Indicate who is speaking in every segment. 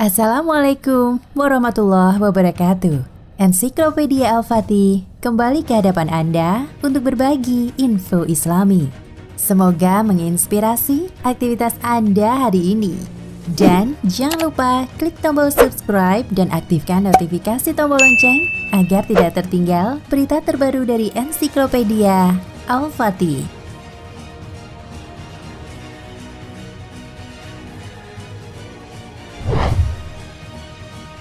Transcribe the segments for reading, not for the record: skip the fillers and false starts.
Speaker 1: Assalamualaikum warahmatullahi wabarakatuh. Ensiklopedia Al-Fatih kembali ke hadapan Anda untuk berbagi info Islami. Semoga menginspirasi aktivitas Anda hari ini. Dan jangan lupa klik tombol subscribe dan aktifkan notifikasi tombol lonceng agar tidak tertinggal berita terbaru dari Ensiklopedia Al-Fatih.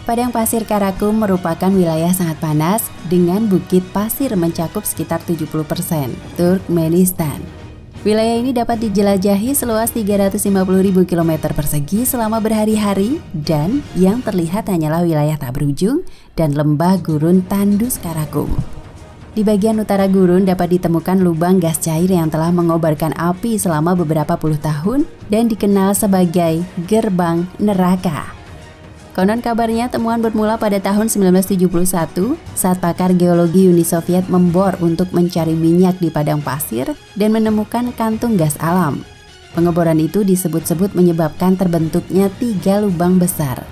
Speaker 1: Padang pasir Karakum merupakan wilayah sangat panas dengan bukit pasir mencakup sekitar 70% Turkmenistan. Wilayah ini dapat dijelajahi seluas 350.000 km persegi selama berhari-hari dan yang terlihat hanyalah wilayah tak berujung dan lembah gurun tandus Karakum. Di bagian utara gurun dapat ditemukan lubang gas cair yang telah mengobarkan api selama beberapa puluh tahun dan dikenal sebagai gerbang neraka. Konon kabarnya temuan bermula pada tahun 1971 saat pakar geologi Uni Soviet membor untuk mencari minyak di padang pasir dan menemukan kantung gas alam. Pengeboran itu disebut-sebut menyebabkan terbentuknya 3 lubang besar.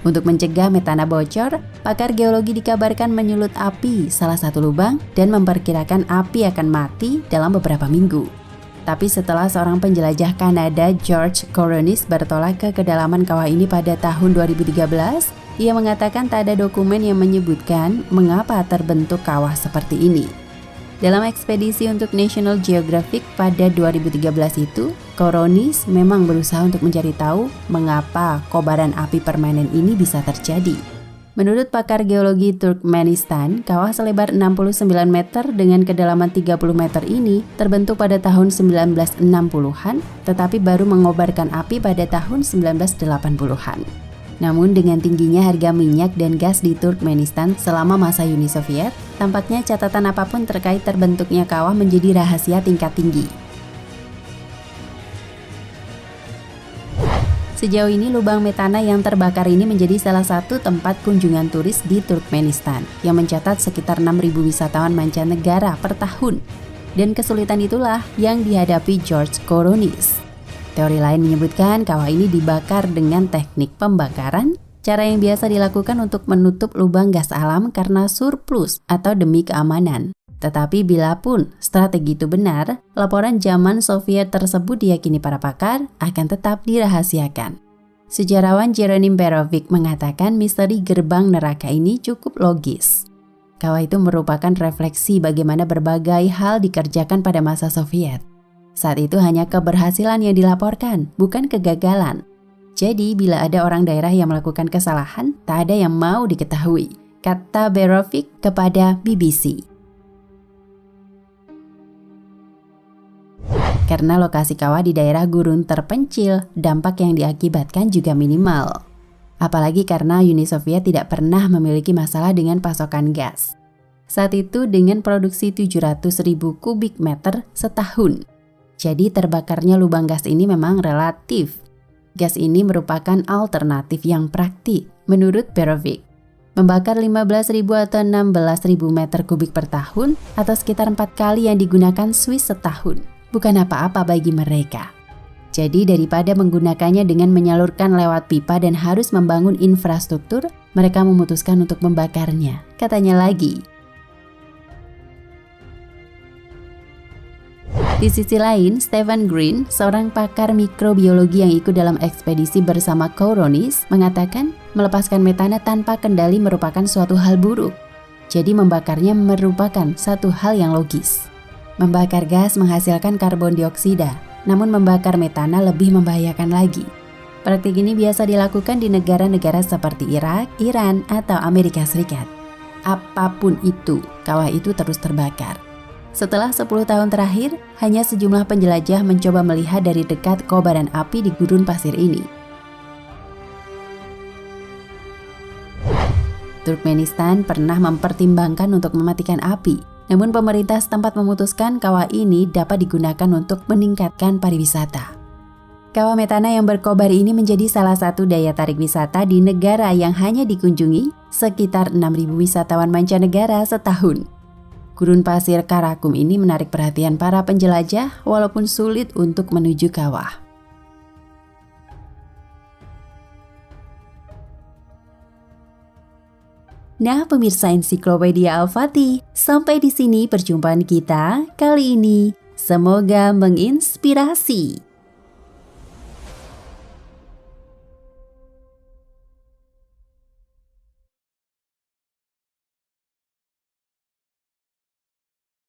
Speaker 1: Untuk mencegah metana bocor, pakar geologi dikabarkan menyulut api salah satu lubang dan memperkirakan api akan mati dalam beberapa minggu. Tapi setelah seorang penjelajah Kanada, George Coronis, bertolak ke kedalaman kawah ini pada tahun 2013, ia mengatakan tak ada dokumen yang menyebutkan mengapa terbentuk kawah seperti ini. Dalam ekspedisi untuk National Geographic pada 2013 itu, Coronis memang berusaha untuk mencari tahu mengapa kobaran api permanen ini bisa terjadi. Menurut pakar geologi Turkmenistan, kawah selebar 69 meter dengan kedalaman 30 meter ini terbentuk pada tahun 1960-an, tetapi baru mengobarkan api pada tahun 1980-an. Namun dengan tingginya harga minyak dan gas di Turkmenistan selama masa Uni Soviet, tampaknya catatan apapun terkait terbentuknya kawah menjadi rahasia tingkat tinggi. Sejauh ini lubang metana yang terbakar ini menjadi salah satu tempat kunjungan turis di Turkmenistan yang mencatat sekitar 6.000 wisatawan mancanegara per tahun. Dan kesulitan itulah yang dihadapi George Coronis. Teori lain menyebutkan kawah ini dibakar dengan teknik pembakaran, cara yang biasa dilakukan untuk menutup lubang gas alam karena surplus atau demi keamanan. Tetapi bila pun strategi itu benar, laporan zaman Soviet tersebut diyakini para pakar akan tetap dirahasiakan. Sejarawan Jeronim Berovic mengatakan misteri gerbang neraka ini cukup logis. Kawah itu merupakan refleksi bagaimana berbagai hal dikerjakan pada masa Soviet. Saat itu hanya keberhasilan yang dilaporkan, bukan kegagalan. Jadi bila ada orang daerah yang melakukan kesalahan, tak ada yang mau diketahui, kata Berovic kepada BBC. Karena lokasi kawah di daerah gurun terpencil, dampak yang diakibatkan juga minimal. Apalagi karena Uni Soviet tidak pernah memiliki masalah dengan pasokan gas. Saat itu dengan produksi 700.000 kubik meter setahun. Jadi terbakarnya lubang gas ini memang relatif. Gas ini merupakan alternatif yang praktik, menurut Berovic. Membakar 15.000 atau 16.000 meter kubik per tahun atau sekitar 4 kali yang digunakan Swiss setahun. Bukan apa-apa bagi mereka. Jadi daripada menggunakannya dengan menyalurkan lewat pipa dan harus membangun infrastruktur, mereka memutuskan untuk membakarnya, katanya lagi. Di sisi lain, Stephen Green, seorang pakar mikrobiologi yang ikut dalam ekspedisi bersama Coronis, mengatakan melepaskan metana tanpa kendali merupakan suatu hal buruk. Jadi membakarnya merupakan satu hal yang logis. Membakar gas menghasilkan karbon dioksida, namun membakar metana lebih membahayakan lagi. Praktik ini biasa dilakukan di negara-negara seperti Irak, Iran, atau Amerika Serikat. Apapun itu, kawah itu terus terbakar. Setelah 10 tahun terakhir, hanya sejumlah penjelajah mencoba melihat dari dekat kobaran api di gurun pasir ini. Turkmenistan pernah mempertimbangkan untuk mematikan api. Namun pemerintah setempat memutuskan kawah ini dapat digunakan untuk meningkatkan pariwisata. Kawah metana yang berkobar ini menjadi salah satu daya tarik wisata di negara yang hanya dikunjungi sekitar 6.000 wisatawan mancanegara setahun. Gurun pasir Karakum ini menarik perhatian para penjelajah walaupun sulit untuk menuju kawah. Nah, pemirsa Ensiklopedia Al-Fatih, sampai di sini perjumpaan kita kali ini. Semoga menginspirasi.